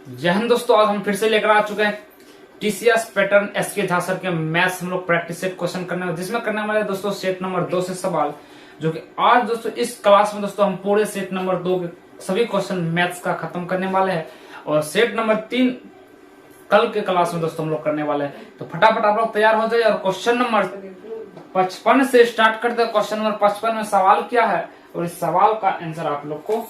जय हिंद दोस्तों, आज हम फिर से लेकर आ चुके हैं TCS pattern SK Jha sir के मैथ्स हम लोग प्रैक्टिस सेट क्वेश्चन करने वाले, जिसमें करने वाले दोस्तों सेट नंबर 2 से सवाल, जो कि आज दोस्तों इस क्लास में दोस्तों हम पूरे सेट नंबर 2 के सभी क्वेश्चन मैथ्स का खत्म करने वाले हैं और सेट नंबर 3 कल के क्लास में दोस्तों हम लोग करने वाले हैं। तो फटाफट आप लोग तैयार हो जाइए और क्वेश्चन नंबर 55 से स्टार्ट करते हैं। क्वेश्चन नंबर 55 में सवाल क्या है और इस सवाल का आंसर आप लोग को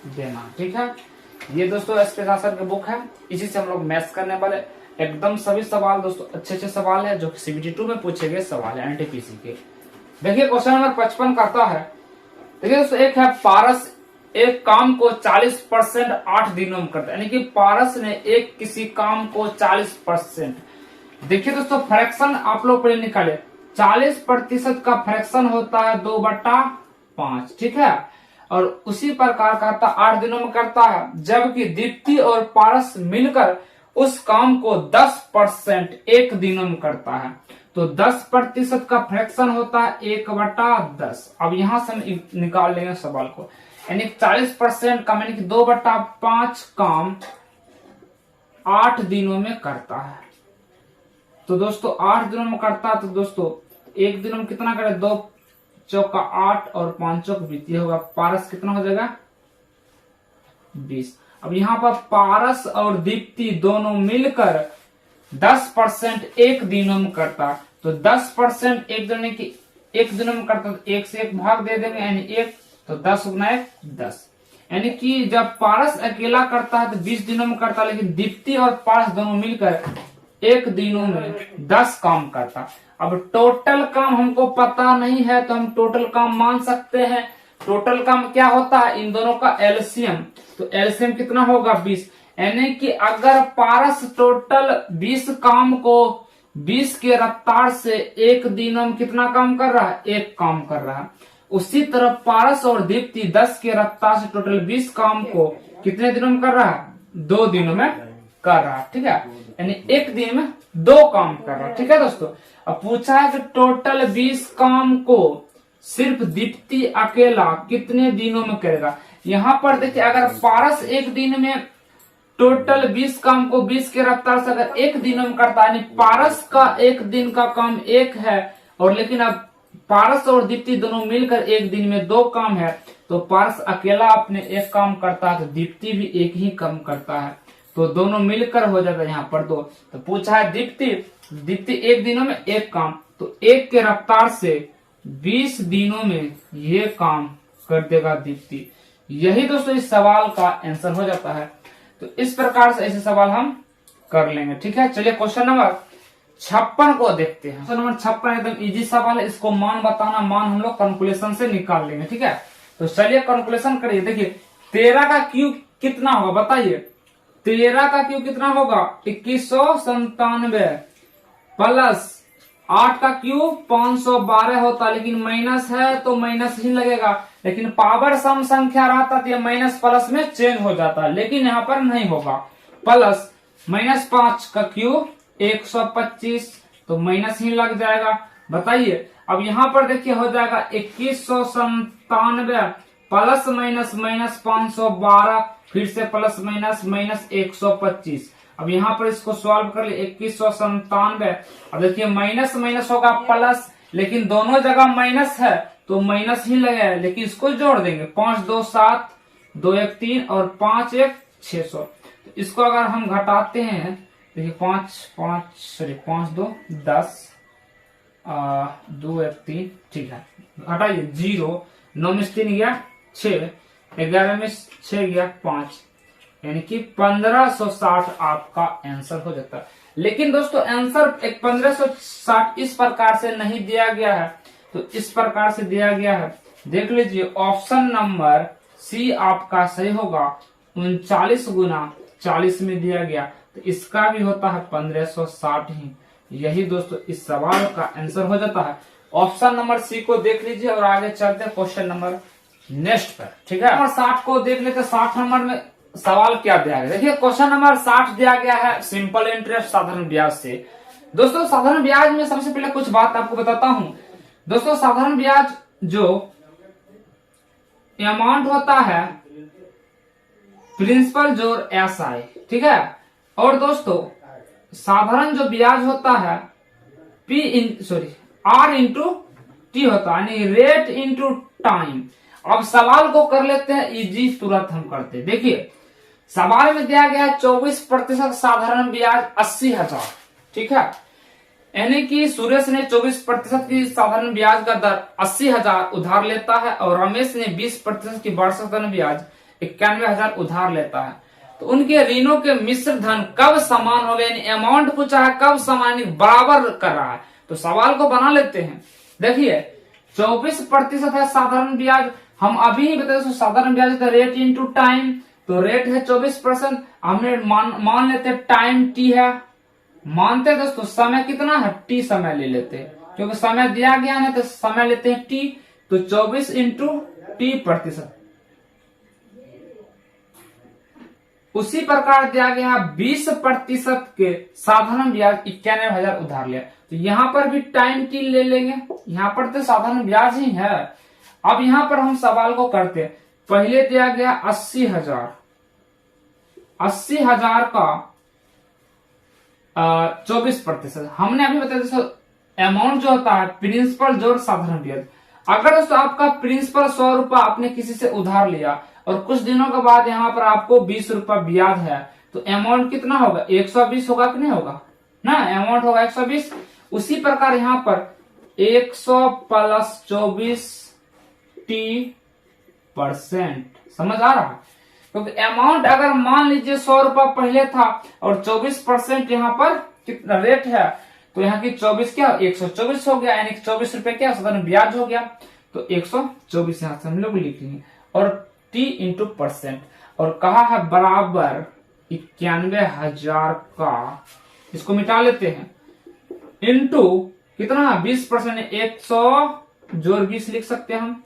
देना, ठीक है। ये दोस्तों एसके झा सर की बुक है, इसी से हम लोग मैथ्स करने वाले। एकदम सभी सवाल दोस्तों अच्छे सवाल है जो कि सीबीटी 2 में पूछे गए सवाल है एनटीपीसी के। देखिए क्वेश्चन नंबर 55 कहता है, देखिए दोस्तों एक है पारस एक काम को 40% 8 दिनों में करता है, यानी कि पारस ने एक किसी काम को 40%। देखिए दोस्तों फ्रैक्शन आप लोग पहले निकाले, 40% का फ्रैक्शन होता है 2/5, ठीक है। और उसी प्रकार कहता 8 दिनों में करता है, जबकि दीप्ति और पारस मिलकर उस काम को 10% 1 दिनों में करता है। तो 10% का फ्रैक्शन होता है 1/10। अब यहां से हम निकाल लेंगे सवाल को, यानी 40% का यानी कि 2/5 काम 8 दिनों में करता है। तो दोस्तों 8 दिनों में करता है, तो दोस्तों 1 दिनों में कितना करे, 2 चौका 8 और 5 चौक 20, ये होगा पारस कितना हो जाएगा 20। अब यहाँ पर पारस और दीप्ति दोनों मिलकर 10% 1 दिनों में करता, तो 10% 1 दिनों की 1 दिनों में करता, तो 1 से 1 भाग दे देंगे यानी 1, तो 10 गुना 1 10। यानी कि जब पारस अकेला करता है तो 20 दिनों में करता, लेकिन दीप्ति और पारस दोनों मिलकर 1 दिनों में 10 काम करता। अब टोटल काम हमको पता नहीं है तो हम टोटल काम मान सकते हैं। टोटल काम क्या होता है, इन दोनों का एलसीएम, तो एलसीएम कितना होगा 20। यानी कि अगर पारस टोटल 20 काम को 20 के रफ्तार से 1 दिनों में कितना काम कर रहा है, 1 काम कर रहा है, उसी तरह पारस और दीप्ति 10 के रफ्तार से टोटल 20 काम को कितने दिनों में कर रहा है, 2 दिनों में कर रहा है, ठीक है। यानी 1 दिन में 2 काम कर रहा है, ठीक है दोस्तों। अब पूछा है कि टोटल 20 काम को सिर्फ दीप्ति अकेला कितने दिनों में करेगा। यहाँ पर देखिए अगर पारस 1 दिन में टोटल 20 काम को 20 के रफ्तार से अगर 1 दिनों में करता है, पारस का 1 दिन का काम 1 है, और लेकिन अब पारस और दीप्ति दोनों मिलकर 1 दिन में 2 काम है, तो पारस अकेला अपने 1 काम करता है, तो दीप्ति भी 1 ही काम करता है, तो दोनों मिलकर हो जाता है यहाँ पर 2। तो पूछा है दीप्ति 1 दिनों में 1 काम, तो 1 के रफ्तार से 20 दिनों में ये काम कर देगा दीप्ति। यही दोस्तों इस सवाल का आंसर हो जाता है। तो इस प्रकार से ऐसे सवाल हम कर लेंगे, ठीक है। चलिए क्वेश्चन नंबर 56 को देखते हैं। क्वेश्चन नंबर 56 एकदम इजी सवाल है, इसको मान बताना, मान हम लोग कैलकुलेशन से निकाल लेंगे, ठीक है। तो चलिए कैलकुलेशन करिए। देखिए 13 का क्यूब कितना होगा बताइए, 13 का क्यूब कितना होगा 2197 प्लस 8 का क्यूब 512 होता, लेकिन माइनस है तो माइनस ही लगेगा, लेकिन पावर सम संख्या रहता तो ये माइनस प्लस में चेंज हो जाता, लेकिन यहाँ पर नहीं होगा। प्लस -5 का क्यूब 125, तो माइनस ही लग जाएगा। बताइए अब यहाँ पर देखिए हो जाएगा 2197 प्लस माइनस 512, फिर से प्लस माइनस 125। अब यहाँ पर इसको सॉल्व कर ले 2197। अब देखिए माइनस होगा प्लस, लेकिन दोनों जगह माइनस है तो माइनस ही लगेगा, लेकिन इसको जोड़ देंगे 5 2 7 2 1 3 और 5 1 600। तो इसको अगर हम घटाते हैं, देखिए 5 2 10 2 1 3, ठीक है, घटाइए 0, 9 में 3 गया 6, 11 में 6 गया 5, यानी कि 1560 आपका आंसर हो जाता है। लेकिन दोस्तों आंसर 1560 इस प्रकार से नहीं दिया गया है, तो इस प्रकार से दिया गया है। देख लीजिए ऑप्शन नंबर सी आपका सही होगा, 39 गुना 40 में दिया गया, तो इसका भी होता है 1560 ही। यही दोस्तों इस सवाल का आंसर हो जाता है। ऑप्शन नंबर सी को देख लीजिए और आगे चलते हैं क्वेश्चन नंबर नेक्स्ट पर, ठीक है। नंबर 60 को देख लेते, 60 नंबर में सवाल क्या दिया गया। देखिए क्वेश्चन नंबर 60 दिया गया है सिंपल इंटरेस्ट साधारण ब्याज से। दोस्तों साधारण ब्याज में सबसे पहले कुछ बात आपको बताता हूं। दोस्तों साधारण ब्याज जो अमाउंट होता है प्रिंसिपल जोड़ SI, ठीक है। और दोस्तों साधारण जो ब्याज होता है R इंटू टी होता है, यानी रेट इंटू टाइम। अब सवाल को कर लेते हैं इजी, तुरंत हम करते हैं। देखिए सवाल में दिया गया 24% साधारण ब्याज 80,000, ठीक है। यानी कि सुरेश ने 24% की साधारण ब्याज का दर 80,000 उधार लेता है और रमेश ने 20% की वार्षिक साधारण ब्याज 91,000 उधार लेता है। तो उनके ऋणों के मिश्र धन कब समान हो गए, यानी अमाउंट पूछा है कब समान बराबर कर रहा है। तो सवाल को बना लेते हैं। देखिए 24% है साधारण ब्याज, हम अभी ही बताए साधारण ब्याज का रेट इंटू टाइम, तो रेट है 24%। हमने मान लेते टाइम टी है, मानते हैं दोस्तों समय कितना है टी समय ले लेते हैं, क्योंकि समय दिया गया है तो समय लेते हैं टी। तो 24 इंटू टी प्रतिशत। उसी प्रकार दिया गया है 20% के साधारण ब्याज 91,000 उधार लिया, तो यहाँ पर भी टाइम टी ले लेंगे, यहाँ पर तो साधारण ब्याज ही है। अब यहाँ पर हम सवाल को करते हैं। पहले दिया गया 80,000, 80,000 का 24%। हमने अभी बताया दोस्तों अमाउंट जो होता है प्रिंसिपल जोड़ साधारण ब्याज। अगर दोस्तों आपका प्रिंसिपल 100 रुपया आपने किसी से उधार लिया और कुछ दिनों के बाद यहाँ पर आपको 20 रुपया ब्याज है, तो अमाउंट कितना होगा 120 होगा कि नहीं होगा ना, अमाउंट होगा 120। उसी प्रकार यहाँ पर 100 प्लस 24 T%, समझ आ रहा है। क्योंकि अमाउंट अगर मान लीजिए 100 रुपया पहले था और 24% यहाँ पर कितना रेट है, तो यहाँ की 24 क्या 124 हो गया, यानी 24 रुपए क्या साधारण ब्याज हो गया। तो 124 यहाँ से हम लोग लिख लेंगे और T इंटू %, और कहा है बराबर 91,000 का, इसको मिटा लेते हैं, इंटू कितना 20%, 100 जोड़ 20 लिख सकते हैं हम,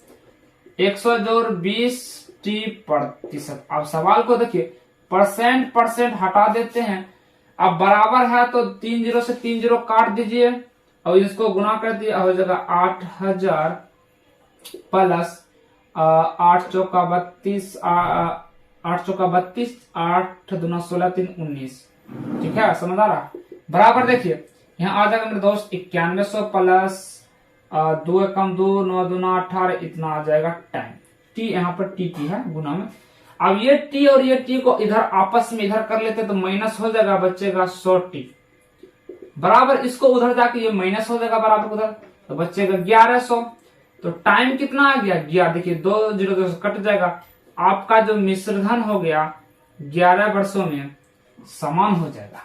100 जोड़ 20 T%। अब सवाल को देखिए परसेंट हटा देते हैं। अब बराबर है तो 3 0 से 3 0 काट दीजिए और इसको गुना कर दिए, हो जाएगा 8,000 प्लस 8 चौका 32, 8 चौका 32, 8 दूना 16, 3 19, ठीक है, समझ आ रहा। बराबर देखिए यहाँ आ जाएगा मेरे दोस्त 9100 प्लस 2 कम 2, 9 दूना 18, इतना आ जाएगा टाइम। टी यहाँ पर टी है गुना में। अब ये टी और ये टी को इधर आपस में इधर कर लेते तो माइनस हो जाएगा, बचेगा 100 टी, बराबर इसको उधर जाके ये माइनस हो जाएगा बराबर उधर, तो बचेगा 1100। तो टाइम कितना आ गया 11, देखिए 2 0 कट जाएगा, आपका जो मिश्रधन हो गया 11 वर्षों में समान हो जाएगा।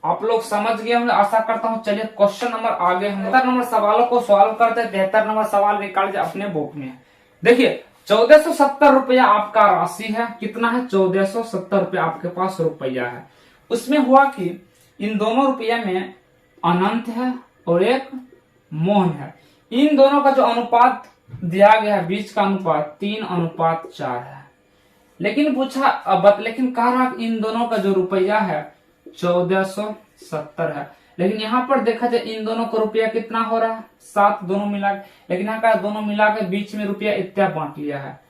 आप लोग समझ गए होंगे आशा करता हूँ। चलिए क्वेश्चन नंबर आगे हम 73 नंबर सवालों को सॉल्व करते हैं। 73 नंबर सवाल निकाल अपने बुक में। देखिए 1470 रुपया आपका राशि है, कितना है 1470 रुपया आपके पास रुपया है। उसमें हुआ कि इन दोनों रुपये में अनंत है और एक मोहन है। इन दोनों का जो अनुपात दिया गया है बीच का अनुपात 3:4 है। लेकिन पूछा लेकिन कह रहा इन दोनों का जो रुपया है 1470 है। लेकिन यहाँ पर देखा जाए इन दोनों का रुपया कितना हो रहा है 7 दोनों मिला के, लेकिन यहाँ का दोनों मिला के बीच में रुपया इतना बांट लिया है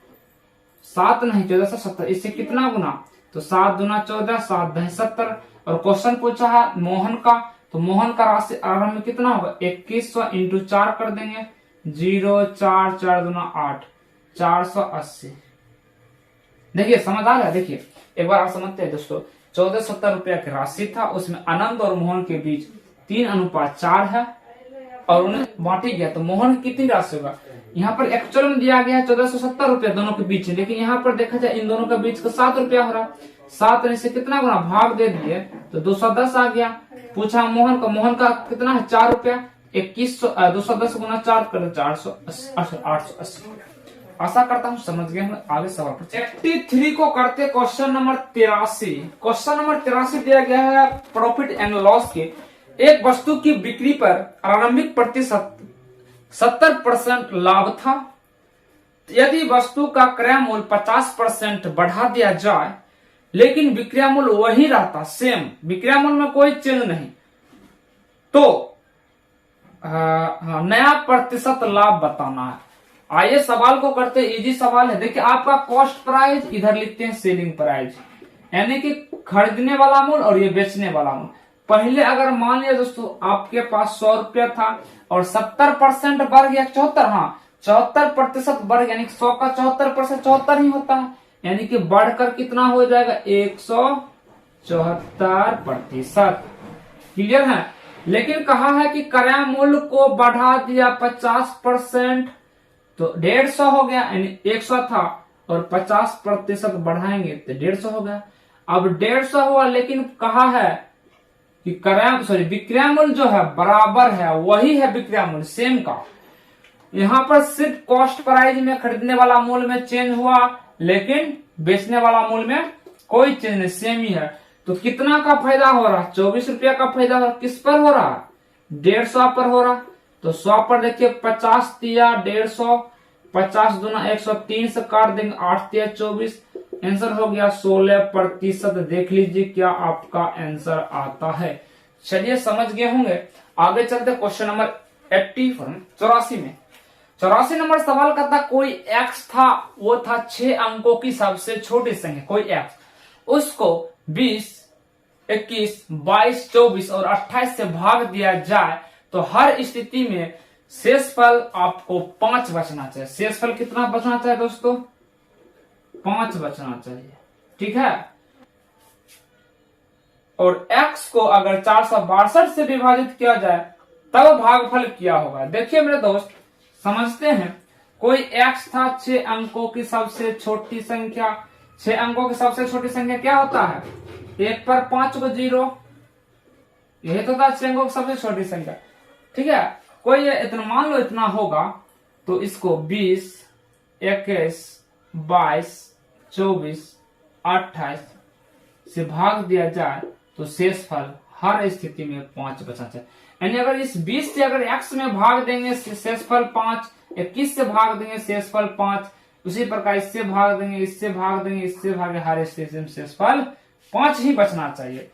7 नहीं 1470, इससे कितना गुना, तो 7 दूना 14, 7 10 70। और क्वेश्चन पूछा है मोहन का, तो मोहन का राशि आरंभ में कितना होगा 2100 इंटू 4 कर देंगे, 0 4 4 दूना 8, 480। देखिए समझ आ रहा है। देखिए एक बार आप समझते हैं दोस्तों, 1470 रुपया की राशि था, उसमें आनंद और मोहन के बीच 3:4 है और उन्हें बांटी गया, तो मोहन की कितनी राशि होगा। यहाँ पर एक्चुअल में दिया गया है 1470 रुपया दोनों के बीच, लेकिन यहाँ पर देखा जाए इन दोनों के बीच का 7 रुपया हो रहा, 7 से कितना गुना भाग दे दिए तो 210 आ गया। पूछा मोहन का कितना है 4 रुपया, 2100 210 गुना 4 कर 880। आशा करता हूँ समझ गए हम। आगे सवाल पर 83 को करते क्वेश्चन नंबर 83। क्वेश्चन नंबर 83 दिया गया है प्रॉफिट एंड लॉस के, एक वस्तु की बिक्री पर आरंभिक प्रतिशत 70% लाभ था। यदि वस्तु का क्रय मूल्य 50% बढ़ा दिया जाए लेकिन विक्रय मूल्य वही रहता, सेम विक्रय मूल्य में कोई चेंज नहीं, तो नया प्रतिशत लाभ बताना है। आइए सवाल को करते, इजी सवाल है। देखिए आपका कॉस्ट प्राइस, इधर लिखते हैं सेलिंग प्राइस, यानी कि खरीदने वाला मूल्य और ये बेचने वाला मूल्य। पहले अगर मान लिया दोस्तों आपके पास 100 रुपया था और 70% बढ़ गया 74, हाँ 74% बढ़ गया, यानी 100 का 74% 74 ही होता है, यानी कि बढ़कर कितना हो जाएगा 174%। क्लियर है। लेकिन कहा है कि क्रय मूल्य को बढ़ा दिया 50%, तो 150 हो गया, यानी 100 था और 50% बढ़ाएंगे तो 150 हो गया। अब 150 हुआ, लेकिन कहा है कि विक्रय मूल्य जो है बराबर है, वही है विक्रय मूल्य सेम का। यहाँ पर सिर्फ कॉस्ट प्राइस में खरीदने वाला मूल्य में चेंज हुआ, लेकिन बेचने वाला मूल्य में कोई चेंज नहीं, सेम ही है। तो कितना का फायदा हो रहा, 24 रुपया का फायदा हो रहा। किस पर हो रहा, 150 पर हो रहा। तो 100 पर देखिए 50 दिया 150, 50 दूना 103 से काट देंगे, 8 दिया 24, आंसर हो गया 16%। देख लीजिए क्या आपका आंसर आता है। चलिए समझ गए होंगे। आगे चलते क्वेश्चन नंबर 84 में। 84 नंबर सवाल करता, कोई एक्स था, वो था 6 अंकों की सबसे छोटी संख्या। कोई एक्स, उसको 20, 21, 22, 24 और 28 से भाग दिया जाए तो हर स्थिति में शेषफल आपको 5 बचना चाहिए। शेषफल कितना बचना चाहिए दोस्तों, 5 बचना चाहिए, ठीक है। और x को अगर 462 से विभाजित किया जाए तब भागफल क्या होगा। देखिए मेरे दोस्त समझते हैं। कोई x था 6 अंकों की सबसे छोटी संख्या। 6 अंकों की सबसे छोटी संख्या क्या होता है, 1 पर 5 को 0, यही तो था 6 अंकों की सबसे छोटी संख्या, ठीक है। कोई इतना मान लो इतना होगा, तो इसको 20, 21, 22, 24, 28 से भाग दिया जाए तो शेषफल हर स्थिति में 5 बचना चाहिए। यानी अगर इस 20 से अगर x में भाग देंगे शेषफल 5, 21 से भाग देंगे शेषफल 5, उसी प्रकार इससे भाग देंगे, इससे भाग देंगे, इससे भाग, हर स्थिति में शेषफल 5 ही बचना चाहिए।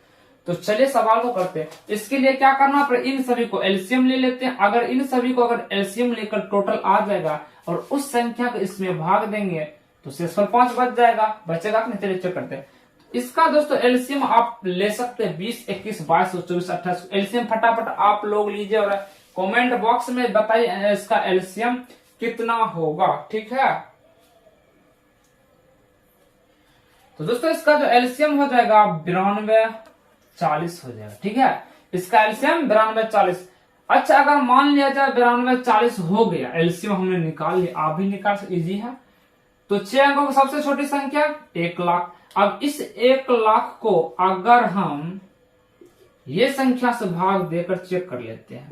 तो चलिए सवाल को करते हैं। इसके लिए क्या करना पड़े, इन सभी को एलसीएम ले लेते हैं। अगर इन सभी को अगर एलसीएम लेकर टोटल आ जाएगा और उस संख्या को इसमें भाग देंगे तो शेषफल 5 बच जाएगा, बचेगा कि नहीं, चलिए चेक करते हैं। इसका दोस्तों एलसीएम आप ले सकते हैं 20, 21, 22, 24, 28। एलसीएम फटाफट आप लोग लीजिए और कमेंट बॉक्स में बताइए इसका एलसीएम कितना होगा, ठीक है। तो दोस्तों इसका जो एलसीएम हो जाएगा 92, 40 हो जाएगा, ठीक है। इसका एलसीएम 92, 40। अच्छा अगर मान लिया जाए 92, 40 हो गया, एलसीएम हमने निकाल लिया, आप भी निकाल सकते, इजी है। तो 6 अंकों की सबसे छोटी संख्या 1 लाख। अब इस 1 लाख को अगर हम ये संख्या से भाग देकर चेक कर लेते हैं,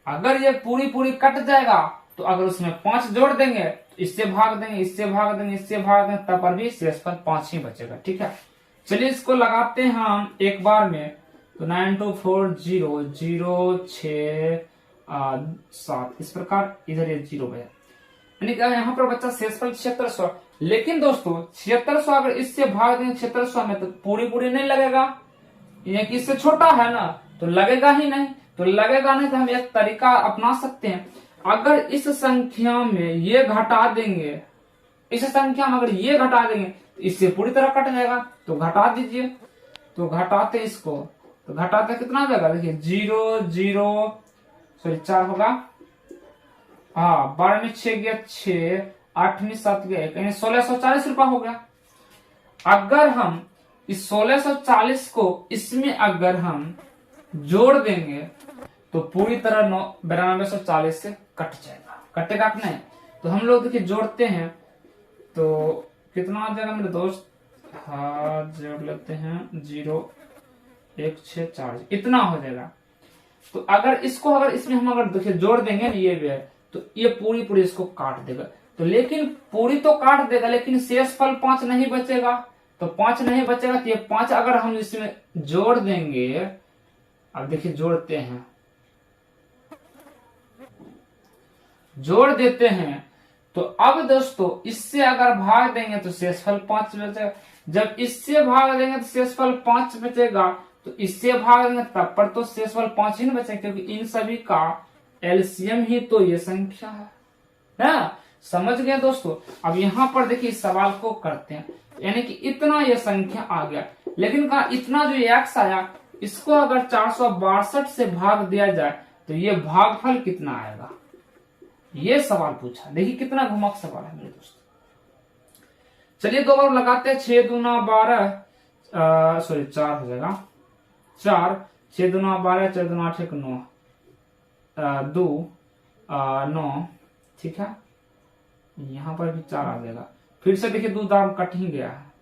अगर ये पूरी कट जाएगा तो अगर उसमें 5 जोड़ देंगे तो इससे भाग देंगे, इससे भाग देंगे, इससे भाग देंगे, तब पर भी शेषफल 5 ही बचेगा, ठीक है। चलिए इसको लगाते हैं हम एक बार में। तो 924006 इस प्रकार, इधर ये 0 बचा, यानी कि यहाँ पर बच्चा शेषफल 7600। लेकिन दोस्तों 7600 अगर इससे भाग देंगे 7600 में तो पूरी नहीं लगेगा, ये कि इससे छोटा है ना, तो लगेगा ही नहीं। तो लगेगा नहीं तो हम एक तरीका अपना सकते हैं। अगर इस संख्या में ये घटा देंगे, इस संख्या में अगर ये घटा देंगे तो इससे पूरी तरह कट जाएगा, तो घटा दीजिए। तो घटाते इसको, तो घटाते कितना हो जाएगा, देखिए 4 होगा, हाँ 12 में 6 गया 6, 8 में 7 गया 1, यानी 1640 रुपया हो गया। अगर हम इस 1640 को इसमें अगर हम जोड़ देंगे तो पूरी तरह 9240 से कट जाएगा, कटेगा कि नहीं। तो हम लोग देखिए जोड़ते हैं तो कितना आ जाएगा मेरे दोस्त, हाँ जोड़ लेते हैं 0, 1, 6, 4 इतना हो जाएगा। तो अगर इसको अगर इसमें हम अगर देखिए जोड़ देंगे ना, ये भी है तो ये पूरी इसको काट देगा। तो लेकिन पूरी तो काट देगा, लेकिन शेषफल 5 नहीं बचेगा। तो 5 नहीं बचेगा तो ये 5 अगर हम इसमें जोड़ देंगे, अब देखिए जोड़ते हैं, जोड़ देते हैं, तो अब दोस्तों इससे अगर भाग देंगे तो शेषफल 5 बचेगा। जब इससे भाग देंगे तो शेषफल 5 बचेगा, तो इससे भाग देंगे तब पर तो शेषफल 5 ही नहीं बचेगा, क्योंकि इन सभी का एलसीएम ही तो ये संख्या है। है। समझ गए दोस्तों। अब यहाँ पर देखिए इस सवाल को करते हैं, यानी कि इतना ये संख्या आ गया, लेकिन कहा इतना जो एक्स आया इसको अगर 462 से भाग दिया जाए तो ये भागफल कितना आएगा, ये सवाल पूछा। देखिए कितना घुमक सवाल है मेरे दोस्त। चलिए दो बार लगाते हैं। 6 दूना 12, सॉरी 4 हो जाएगा, 4, 6 दूना 12, 4 दूना 8, 1 9, 2 9, ठीक है। यहाँ पर भी 4 आ जाएगा। फिर से देखिए 2 दाम कट ही गया है,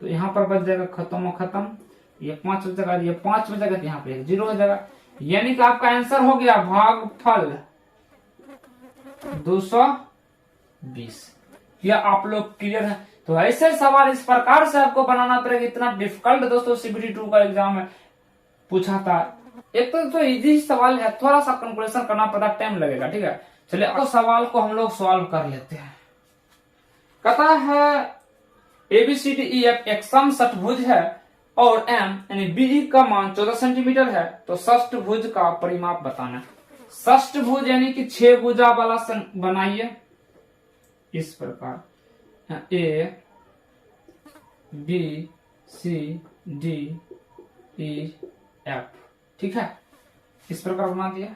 तो यहाँ पर बच जाएगा खत्म और खत्म, ये 5 बच जाएगा, ये 5 बच जाएगा, यहाँ पे 0 हो जाएगा। यानी कि आपका आंसर हो गया भागफल 220। क्या आप लोग क्लियर है? तो ऐसे सवाल इस प्रकार से आपको बनाना पड़ेगा। इतना डिफिकल्ट दोस्तों CBT 2 का एग्जाम में पूछा था। एक तो इजी सवाल है, थोड़ा सा कैलकुलेशन करना पड़ता, टाइम लगेगा, ठीक है। चलिए अब सवाल को हम लोग सॉल्व कर लेते हैं। कहता है ABCDEF एक सम षटभुज है और M यानी BE का मान 14 सेंटीमीटर है, तो षष्ठभुज का परिमाप बताना। षष्ठभुज यानी कि 6 भुजा वाला बनाइए इस प्रकार, A B C D E F, ठीक है, इस प्रकार बना दिया।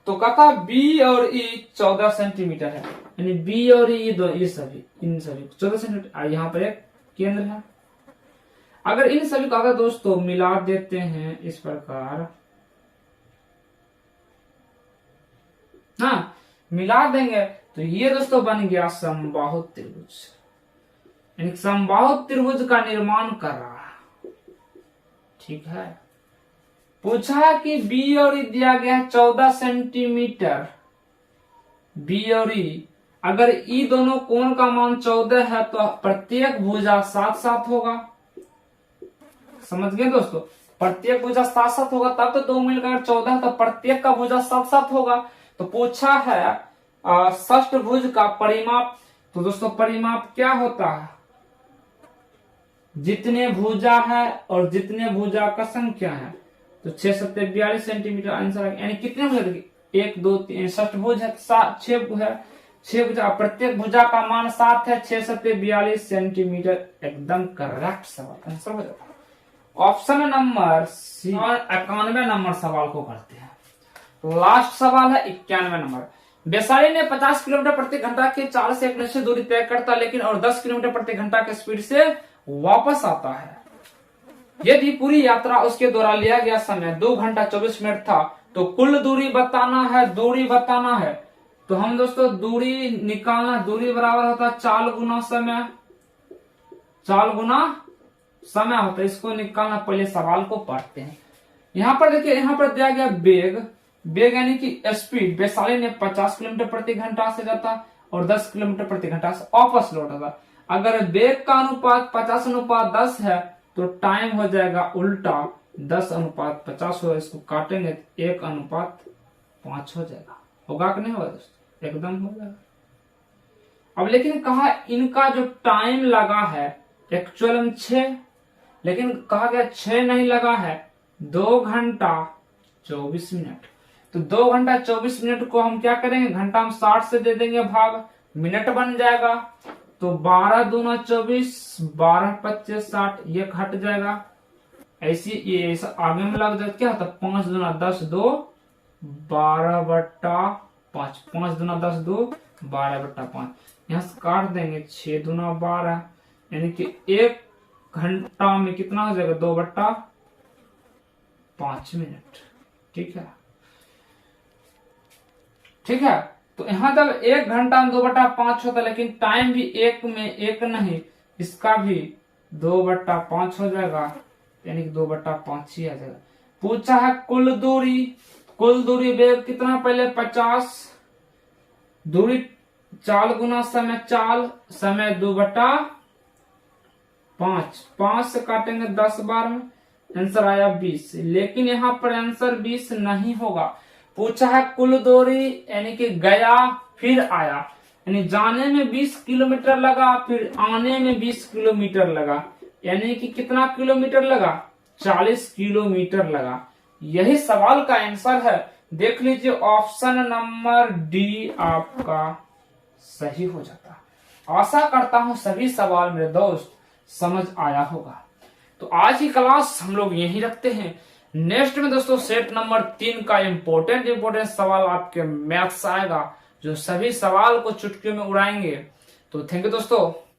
तो कहता B और E 14 सेंटीमीटर है, यानी B और E दो, ये सभी इन सभी 14 सेंटीमीटर। यहाँ पर एक केंद्र है। अगर इन सभी को अगर दोस्तों मिला देते हैं इस प्रकार, हाँ मिला देंगे तो ये दोस्तों बन गया समबाहु त्रिभुज, यानी समबाहु त्रिभुज का निर्माण कर रहा है, ठीक है। पूछा कि B और E दिया गया है 14 सेंटीमीटर, B और E, अगर E दोनों कोण का मान 14 है तो प्रत्येक भुजा 7-7 होगा। समझ गए दोस्तों, प्रत्येक भुजा 7-7 होगा, तब तो 2 मिलकर 14, तो प्रत्येक का भुजा 7-7 होगा। तो पूछा है षष्ठभुज का परिमाप। तो दोस्तों परिमाप क्या होता है, जितने भुजा है और जितने भुजा का संख्या है, तो 6 7 42 सेंटीमीटर आंसर है। यानी कितने भुजा, देखिए 1 2 3, षष्ठभुज है 6 भुजा, प्रत्येक भुजा का मान 7 है, 6 7 42 सेंटीमीटर, एकदम करेक्ट सवाल आंसर हो जाता है। Option number C. 91 नंबर सवाल को करते हैं। लास्ट सवाल है 91 नंबर। वैशाली ने 50 किलोमीटर प्रति घंटा के चाल से एक निश्चित दूरी तय करता, लेकिन और 10 किलोमीटर प्रति घंटा के स्पीड से वापस आता है। यदि पूरी यात्रा उसके द्वारा लिया गया समय 2 घंटा 24 मिनट था, तो कुल दूरी बताना है। तो हम दोस्तों दूरी निकालना, दूरी बराबर होता है चाल गुना समय होता है, इसको निकालना। पहले सवाल को पढ़ते हैं। यहाँ पर देखिए, यहाँ पर दिया गया वेग यानी कि स्पीड। वैशाली ने 50 किलोमीटर प्रति घंटा से जाता और 10 किलोमीटर प्रति घंटा से वापस लौटा था। अगर वेग का अनुपात 50:10 है तो टाइम हो जाएगा उल्टा, 10:50 होगा। इसको काटेंगे तो 1:5 हो जाएगा। होगा कि नहीं होगा दोस्तों, एकदम हो जाएगा। अब लेकिन कहा इनका जो टाइम लगा है एक्चुअल में 6, लेकिन कहा गया 6 नहीं लगा है, 2 घंटा 24 मिनट। तो 2 घंटा 24 मिनट को हम क्या करेंगे, घंटा हम 60 से दे देंगे भाग, मिनट बन जाएगा। तो 12 दूना 24, 12 25 60, ये घट जाएगा। ऐसी ये ऐसा आगे में लग जाए, क्या होता है 5 दूना 10 2, 12/5, 5 दूना 10 2, 12/5। यहाँ से काट देंगे 6 दूना 12, यानी कि 1 घंटा में कितना हो जाएगा 2/5 मिनट, ठीक है। तो यहाँ तक 1 घंटा में 2/5 होता है, लेकिन टाइम भी 1 में 1 नहीं, इसका भी 2/5 हो जाएगा, यानी कि 2/5 ही आ जाएगा। पूछा है कुल दूरी वेग कितना, पहले 50, दूरी चाल गुना समय, चाल समय 2/5, 5 से काटेंगे 10 बार में, आंसर आया 20। लेकिन यहाँ पर आंसर 20 नहीं होगा। पूछा है कुल दूरी, यानी कि गया फिर आया, यानी जाने में 20 किलोमीटर लगा, फिर आने में 20 किलोमीटर लगा, यानी कि कितना किलोमीटर लगा, 40 किलोमीटर लगा। यही सवाल का आंसर है। देख लीजिए ऑप्शन नंबर डी आपका सही हो जाता। आशा करता हूं सभी सवाल मेरे दोस्त समझ आया होगा। तो आज की क्लास हम लोग यहीं रखते हैं। नेक्स्ट में दोस्तों सेट नंबर 3 का इंपॉर्टेंट सवाल आपके मैथ्स आएगा, जो सभी सवाल को चुटकियों में उड़ाएंगे। तो थैंक यू दोस्तों।